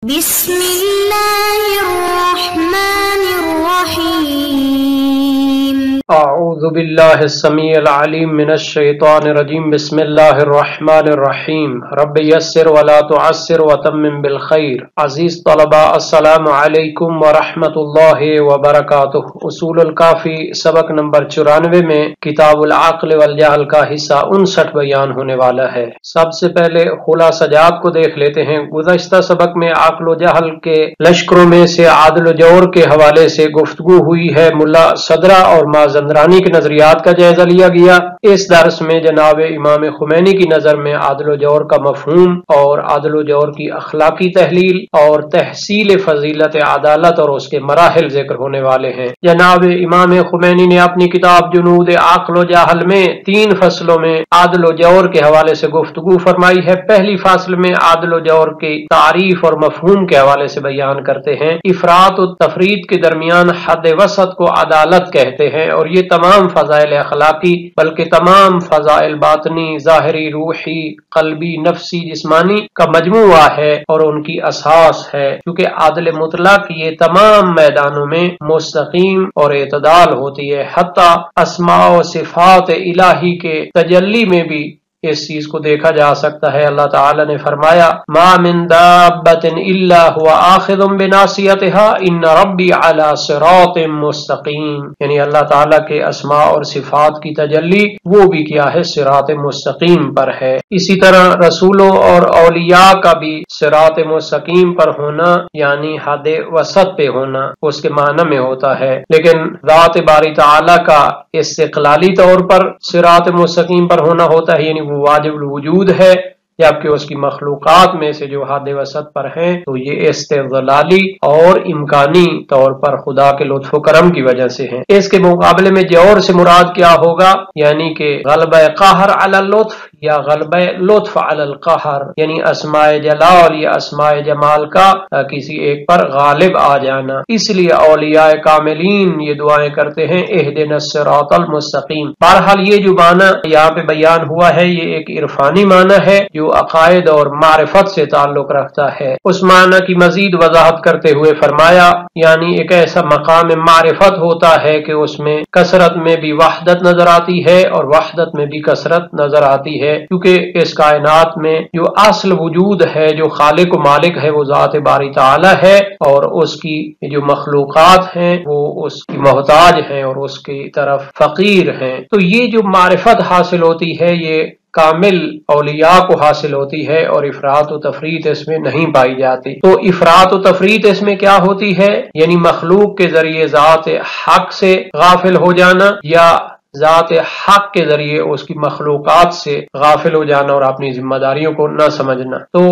بسم اللہ الرحمن الرحیم اعوذ باللہ السمیع العلیم من الشیطان الرجیم بسم اللہ الرحمن الرحیم رب یسر ولا تعسر وتمم بالخیر۔ عزیز طلباء السلام علیکم ورحمۃ اللہ وبرکاتہ۔ اصول الکافی سبق نمبر 94 میں کتاب العقل والجہل کا حصہ 59 بیان ہونے والا ہے۔ سب سے پہلے خلاصہ جات کو دیکھ لیتے ہیں۔ گزشتہ سبق میں عقل و جہل کے لشکروں میں سے عدل و جور کے حوالے سے گفتگو ہوئی ہے۔ ملا صدرہ اور مازندرانی کے نظریات کا جائزہ لیا گیا۔ اس درس میں جناب امام خمینی کی نظر میں عدل و جور کا مفہوم اور عدل و جور کی اخلاقی تحلیل اور تحصیل فضیلت عدالت اور اس کے مراحل ذکر ہونے والے ہیں۔ جناب امام خمینی نے اپنی کتاب جنود عقل و جہل میں 3 فصلوں میں عدل و جور کے حوالے سے گفتگو فرمائی ہے۔ پہلی فصل میں عدل و جور کی تعریف اور مفہوم کے حوالے سے بیان کرتے ہیں۔ افراط و تفرید کے درمیان حد وسط کو عدالت کہتے ہیں، اور یہ تمام فضائل اخلاقی بلکہ تمام فضائل باطنی، ظاہری، روحی، قلبی، نفسی، جسمانی کا مجموعہ ہے اور ان کی اساس ہے، کیونکہ عدل مطلق یہ تمام میدانوں میں مستقیم اور اعتدال ہوتی ہے۔ حتیٰ اسماء و صفات الہی کے تجلی میں بھی اس چیز کو دیکھا جا سکتا ہے۔ اللہ تعالی نے فرمایا ما من دابۃ الا هو آخذ بناصیتها ان ربی علی صراط مستقیم، یعنی اللہ تعالی کے اسماء اور صفات کی تجلی وہ بھی کیا ہے، صراط مستقیم پر ہے۔ اسی طرح رسولوں اور اولیاء کا بھی صراط مستقیم پر ہونا یعنی حد وسط پہ ہونا اس کے معنی میں ہوتا ہے، لیکن ذات باری تعالی کا استقلالی طور پر صراط مستقیم پر ہونا ہوتا ہے، یعنی وہ واجب الوجود ہے، جبکہ اس کی مخلوقات میں سے جو حد وسط پر ہیں تو یہ استقلالی اور امکانی طور پر خدا کے لطف و کرم کی وجہ سے ہیں۔ اس کے مقابلے میں جور سے مراد کیا ہوگا، یعنی کہ غلبہ قہر علی اللطف یا غلبہ لطف علی القہر، یعنی اسماء جلال یا اسماء جمال کا کسی ایک پر غالب آ جانا۔ اس لیے اولیاء کاملین یہ دعائیں کرتے ہیں اہدنا الصراط المستقیم۔ بہرحال یہ جو معنی یہاں پہ بیان ہوا ہے یہ ایک عرفانی معنی ہے جو عقائد اور معرفت سے تعلق رکھتا ہے۔ اس معنی کی مزید وضاحت کرتے ہوئے فرمایا یعنی ایک ایسا مقام معرفت ہوتا ہے کہ اس میں کثرت میں بھی وحدت نظر آتی ہے اور وحدت میں بھی کثرت نظر آتی ہے، کیونکہ اس کائنات میں جو اصل وجود ہے، جو خالق و مالک ہے، وہ ذات باری تعالی ہے، اور اس کی جو مخلوقات ہیں وہ اس کی محتاج ہیں اور اس کی طرف فقیر ہیں۔ تو یہ جو معرفت حاصل ہوتی ہے یہ کامل اولیاء کو حاصل ہوتی ہے، اور افراط و تفریط اس میں نہیں پائی جاتی۔ تو افراط و تفریط اس میں کیا ہوتی ہے، یعنی مخلوق کے ذریعے ذات حق سے غافل ہو جانا یا ذات حق کے ذریعے اس کی مخلوقات سے غافل ہو جانا اور اپنی ذمہ داریوں کو نہ سمجھنا۔ تو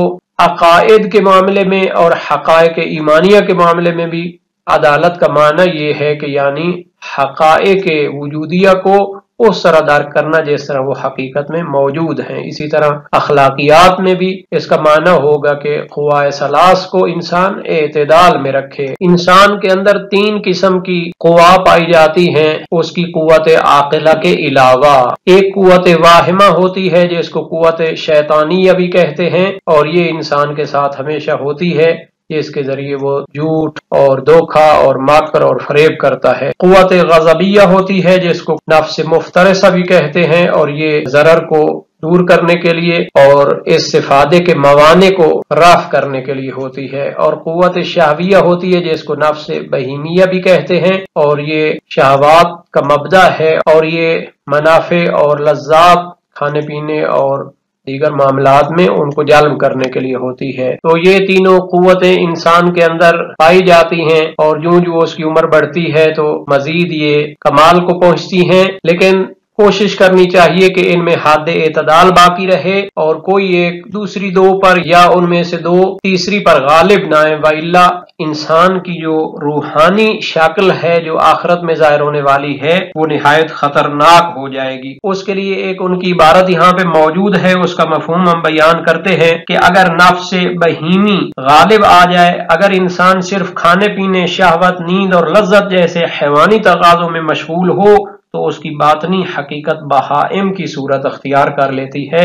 عقائد کے معاملے میں اور حقائق ایمانیہ کے معاملے میں بھی عدالت کا معنی یہ ہے کہ یعنی حقائق وجودیہ کو اس طرح درک کرنا جس طرح وہ حقیقت میں موجود ہیں۔ اسی طرح اخلاقیات میں بھی اس کا معنی ہوگا کہ قوائے ثلاث کو انسان اعتدال میں رکھے۔ انسان کے اندر 3 قسم کی قوا پائی جاتی ہیں اس کی قوت عاقلہ کے علاوہ۔ ایک قوت واہمہ ہوتی ہے جس کو قوت شیطانیہ بھی کہتے ہیں، اور یہ انسان کے ساتھ ہمیشہ ہوتی ہے، اس کے ذریعے وہ جھوٹ اور دھوکہ اور مکر اور فریب کرتا ہے۔ قوت غضبیہ ہوتی ہے جس کو نفس مفترسہ بھی کہتے ہیں، اور یہ ضرر کو دور کرنے کے لیے اور استفادے کے موانع کو رفع کرنے کے لیے ہوتی ہے۔ اور قوت شہویہ ہوتی ہے جس کو نفس بہیمیہ بھی کہتے ہیں، اور یہ شہوات کا مبدأ ہے، اور یہ منافع اور لذات کھانے پینے اور دیگر معاملات میں ان کو جلب کرنے کے لیے ہوتی ہے۔ تو یہ تینوں قوتیں انسان کے اندر پائی جاتی ہیں، اور جو اس کی عمر بڑھتی ہے تو مزید یہ کمال کو پہنچتی ہیں، لیکن کوشش کرنی چاہیے کہ ان میں حد اعتدال باقی رہے اور کوئی ایک دوسری 2 پر یا ان میں سے 2 تیسری پر غالب نہ آئے، وإلا انسان کی جو روحانی شکل ہے جو آخرت میں ظاہر ہونے والی ہے وہ نہایت خطرناک ہو جائے گی۔ اس کے لیے ایک ان کی عبارت یہاں پہ موجود ہے، اس کا مفہوم ہم بیان کرتے ہیں کہ اگر نفس بہیمی غالب آ جائے، اگر انسان صرف کھانے پینے، شہوت، نیند اور لذت جیسے حیوانی تقاضوں میں مشغول ہو تو اس کی باطنی حقیقت بہائم کی صورت اختیار کر لیتی ہے۔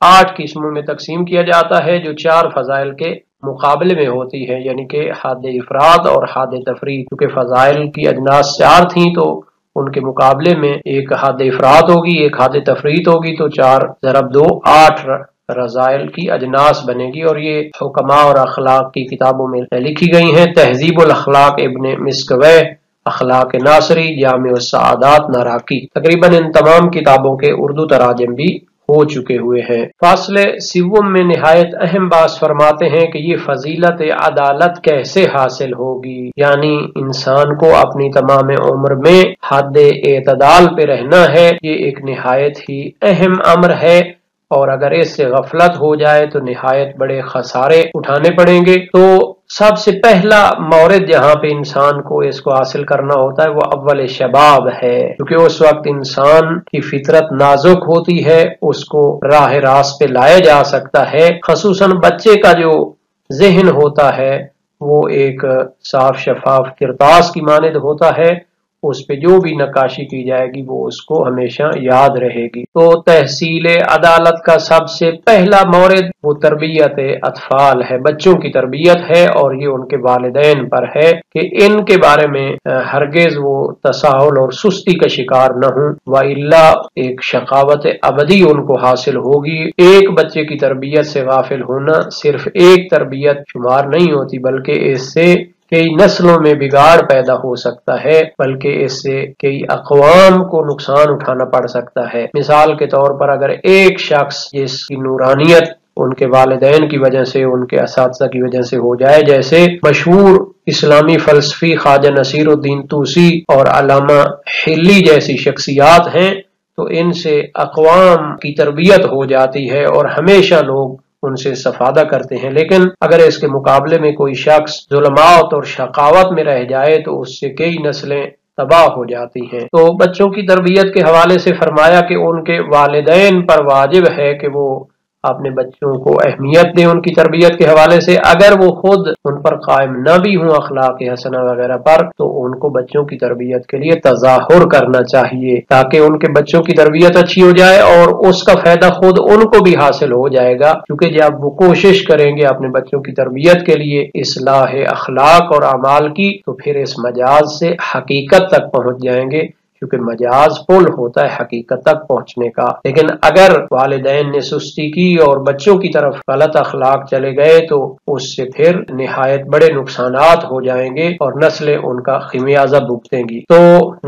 8 قسموں میں تقسیم کیا جاتا ہے جو 4 فضائل کے مقابلے میں ہوتی ہے، یعنی کہ حد افراد اور حد تفرید. کیونکہ فضائل کی اجناس 4 تھیں تو ان کے مقابلے میں ایک حد افراد ہوگی، ایک حد تفرید ہوگی، تو 4 ضرب 2 8 رضائل کی اجناس بنے گی، اور یہ حکماء اور اخلاق کی کتابوں میں لکھی گئی ہیں. تہذیب الاخلاق ابن مسکوہ، اخلاق ناصری، جامع السعادات ناراکی. تقریباً ان تمام کتابوں کے اردو تراجم بھی ہو چکے ہوئے ہیں. فصل 7 میں نہایت اہم بات فرماتے ہیں کہ یہ فضیلت عدالت کیسے حاصل ہوگی، یعنی انسان کو اپنی تمام عمر میں حد اعتدال پہ رہنا ہے. یہ ایک نہایت ہی اہم امر ہے، اور اگر اس سے غفلت ہو جائے تو نہایت بڑے خسارے اٹھانے پڑیں گے. تو سب سے پہلا مورد جہاں پہ انسان کو اس کو حاصل کرنا ہوتا ہے وہ اول شباب ہے، کیونکہ اس وقت انسان کی فطرت نازک ہوتی ہے، اس کو راہ راست پہ لایا جا سکتا ہے. خصوصاً بچے کا جو ذہن ہوتا ہے وہ ایک صاف شفاف کرتاس کی مانند ہوتا ہے، اس پہ جو بھی نقاشی کی جائے گی وہ اس کو ہمیشہ یاد رہے گی. تو تحصیل عدالت کا سب سے پہلا مورد وہ تربیت اطفال ہے، بچوں کی تربیت ہے، اور یہ ان کے والدین پر ہے کہ ان کے بارے میں ہرگز وہ تساہل اور سستی کا شکار نہ ہوں، وَإِلَّا ایک شقاوت ابدی ان کو حاصل ہوگی. ایک بچے کی تربیت سے غافل ہونا صرف ایک تربیت شمار نہیں ہوتی، بلکہ اس سے کئی نسلوں میں بگاڑ پیدا ہو سکتا ہے، بلکہ اس سے کئی اقوام کو نقصان اٹھانا پڑ سکتا ہے. مثال کے طور پر اگر ایک شخص جس کی نورانیت ان کے والدین کی وجہ سے، ان کے اساتذہ کی وجہ سے ہو جائے، جیسے مشہور اسلامی فلسفی خواجہ نصیر الدین طوسی اور علامہ حلی جیسی شخصیات ہیں، تو ان سے اقوام کی تربیت ہو جاتی ہے اور ہمیشہ لوگ ان سے استفادہ کرتے ہیں. لیکن اگر اس کے مقابلے میں کوئی شخص ظلمات اور شقاوت میں رہ جائے تو اس سے کئی نسلیں تباہ ہو جاتی ہیں. تو بچوں کی تربیت کے حوالے سے فرمایا کہ ان کے والدین پر واجب ہے کہ وہ اپنے بچوں کو اہمیت دیں ان کی تربیت کے حوالے سے. اگر وہ خود ان پر قائم نہ بھی ہوں اخلاق حسنہ وغیرہ پر، تو ان کو بچوں کی تربیت کے لیے تظاہر کرنا چاہیے تاکہ ان کے بچوں کی تربیت اچھی ہو جائے، اور اس کا فائدہ خود ان کو بھی حاصل ہو جائے گا. کیونکہ جب وہ کوشش کریں گے اپنے بچوں کی تربیت کے لیے اصلاح اخلاق اور اعمال کی، تو پھر اس مجاز سے حقیقت تک پہنچ جائیں گے، کیونکہ مجاز پل ہوتا ہے حقیقت تک پہنچنے کا. لیکن اگر والدین نے سستی کی اور بچوں کی طرف غلط اخلاق چلے گئے تو اس سے پھر نہایت بڑے نقصانات ہو جائیں گے اور نسلیں ان کا خمیازہ بھگتیں گی. تو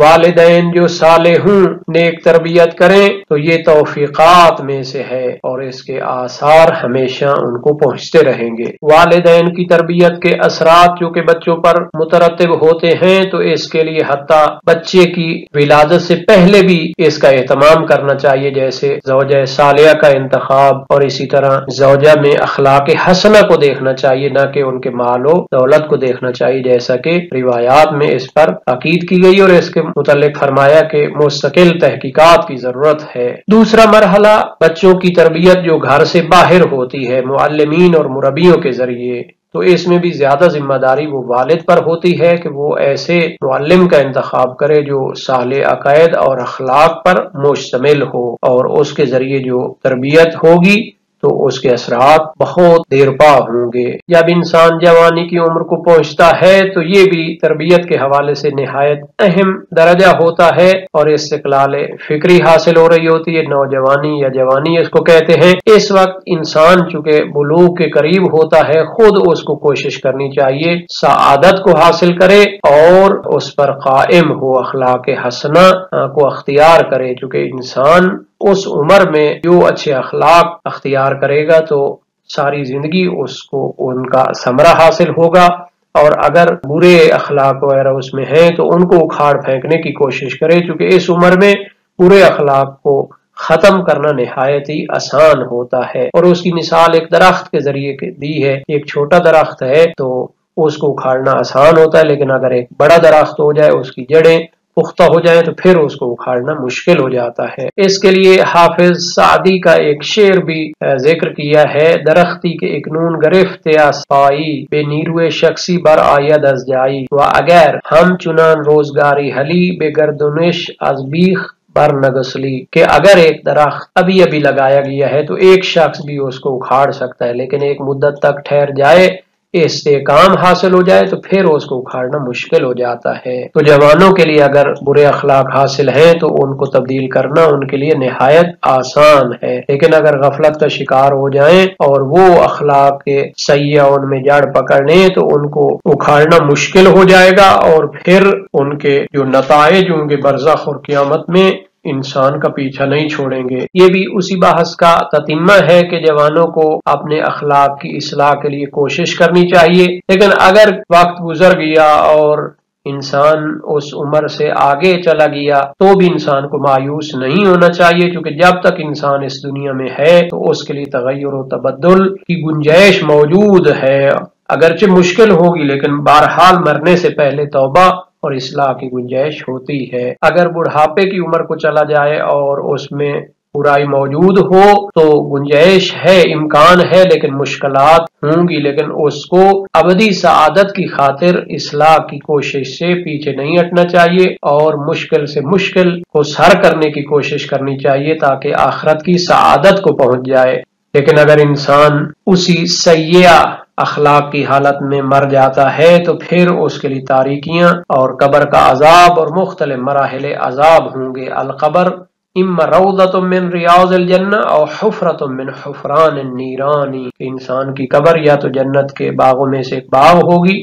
والدین جو صالح ہوں، نیک تربیت کریں، تو یہ توفیقات میں سے ہے اور اس کے آثار ہمیشہ ان کو پہنچتے رہیں گے. والدین کی تربیت کے اثرات جو کہ بچوں پر مترتب ہوتے ہیں، تو اس کے لیے حتیٰ بچے کی ولادت سے پہلے بھی اس کا اہتمام کرنا چاہیے، جیسے زوجہ صالحہ کا انتخاب، اور اسی طرح زوجہ میں اخلاق حسنہ کو دیکھنا چاہیے، نہ کہ ان کے مال و دولت کو دیکھنا چاہیے، جیسا کہ روایات میں اس پر تاکید کی گئی اور اس کے متعلق فرمایا کہ مستقل تحقیقات کی ضرورت ہے. دوسرا مرحلہ بچوں کی تربیت جو گھر سے باہر ہوتی ہے معلمین اور مربیوں کے ذریعے، تو اس میں بھی زیادہ ذمہ داری وہ والد پر ہوتی ہے کہ وہ ایسے معلم کا انتخاب کرے جو صالح عقائد اور اخلاق پر مشتمل ہو، اور اس کے ذریعے جو تربیت ہوگی تو اس کے اثرات بہت دیر پا ہوں گے. جب انسان جوانی کی عمر کو پہنچتا ہے تو یہ بھی تربیت کے حوالے سے نہایت اہم درجہ ہوتا ہے اور استقلال فکری حاصل ہو رہی ہوتی ہے. نوجوانی یا جوانی اس کو کہتے ہیں. اس وقت انسان چونکہ بلوغ کے قریب ہوتا ہے، خود اس کو کوشش کرنی چاہیے سعادت کو حاصل کرے اور اس پر قائم ہو، اخلاق حسنہ کو اختیار کرے. چونکہ انسان اس عمر میں جو اچھے اخلاق اختیار کرے گا تو ساری زندگی اس کو ان کا ثمرہ حاصل ہوگا، اور اگر برے اخلاق وغیرہ اس میں ہیں تو ان کو اکھاڑ پھینکنے کی کوشش کرے، چونکہ اس عمر میں برے اخلاق کو ختم کرنا نہایت ہی آسان ہوتا ہے. اور اس کی مثال ایک درخت کے ذریعے دی ہے. ایک چھوٹا درخت ہے تو اس کو اکھاڑنا آسان ہوتا ہے، لیکن اگر ایک بڑا درخت ہو جائے، اس کی جڑیں پختہ ہو جائے تو پھر اس کو اکھاڑنا مشکل ہو جاتا ہے. اس کے لیے حافظ سعدی کا ایک شعر بھی ذکر کیا ہے: درختی کے اکنون گرفت اسپائی، بے نیروے شخصی بر آید از جائی، و اگر ہم چنان روزگاری حلی بے گردنش از بیخ برنگسلی کہ اگر ایک درخت ابھی ابھی لگایا گیا ہے تو ایک شخص بھی اس کو اکھاڑ سکتا ہے، لیکن ایک مدت تک ٹھہر جائے، استحکام حاصل ہو جائے تو پھر اس کو اکھاڑنا مشکل ہو جاتا ہے۔ تو جوانوں کے لیے اگر برے اخلاق حاصل ہیں تو ان کو تبدیل کرنا ان کے لیے نہایت آسان ہے، لیکن اگر غفلت کا شکار ہو جائیں اور وہ اخلاق کے سیاح ان میں جڑ پکڑنے تو ان کو اکھاڑنا مشکل ہو جائے گا، اور پھر ان کے جو نتائج ہوں گے برزخ اور قیامت میں انسان کا پیچھا نہیں چھوڑیں گے۔ یہ بھی اسی بحث کا تتمہ ہے کہ جوانوں کو اپنے اخلاق کی اصلاح کے لیے کوشش کرنی چاہیے، لیکن اگر وقت گزر گیا اور انسان اس عمر سے آگے چلا گیا تو بھی انسان کو مایوس نہیں ہونا چاہیے، کیونکہ جب تک انسان اس دنیا میں ہے تو اس کے لیے تغیر و تبدل کی گنجائش موجود ہے، اگرچہ مشکل ہوگی لیکن بہرحال مرنے سے پہلے توبہ اور اصلاح کی گنجائش ہوتی ہے۔ اگر بڑھاپے کی عمر کو چلا جائے اور اس میں برائی موجود ہو تو گنجائش ہے، امکان ہے، لیکن مشکلات ہوں گی، لیکن اس کو ابدی سعادت کی خاطر اصلاح کی کوشش سے پیچھے نہیں ہٹنا چاہیے اور مشکل سے مشکل کو سر کرنے کی کوشش کرنی چاہیے تاکہ آخرت کی سعادت کو پہنچ جائے۔ لیکن اگر انسان اسی سیاح اخلاق کی حالت میں مر جاتا ہے تو پھر اس کے لیے تاریکیاں اور قبر کا عذاب اور مختلف مراحل عذاب ہوں گے۔ القبر اما روضۃ من ریاض الجنہ او حفرۃ من حفران النیران، انسان کی قبر یا تو جنت کے باغوں میں سے ایک باغ ہوگی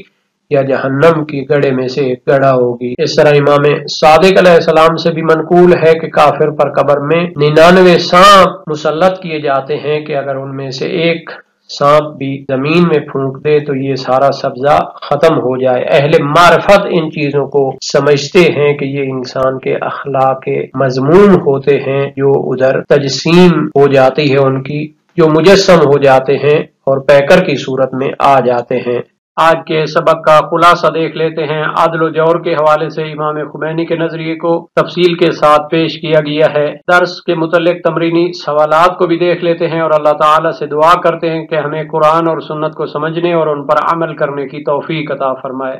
یا جہنم کی گڑھے میں سے ایک گڑھا ہوگی۔ اس طرح امام صادق علیہ السلام سے بھی منقول ہے کہ کافر پر قبر میں 99 سانپ مسلط کیے جاتے ہیں کہ اگر ان میں سے ایک سانپ بھی زمین میں پھونک دے تو یہ سارا سبزہ ختم ہو جائے۔ اہل معرفت ان چیزوں کو سمجھتے ہیں کہ یہ انسان کے اخلاق کے مضمون ہوتے ہیں جو ادھر تجسیم ہو جاتی ہے ان کی، جو مجسم ہو جاتے ہیں اور پیکر کی صورت میں آ جاتے ہیں۔ آج کے سبق کا خلاصہ دیکھ لیتے ہیں۔ عدل و جور کے حوالے سے امام خمینی کے نظریے کو تفصیل کے ساتھ پیش کیا گیا ہے۔ درس کے متعلق تمرینی سوالات کو بھی دیکھ لیتے ہیں اور اللہ تعالیٰ سے دعا کرتے ہیں کہ ہمیں قرآن اور سنت کو سمجھنے اور ان پر عمل کرنے کی توفیق عطا فرمائے۔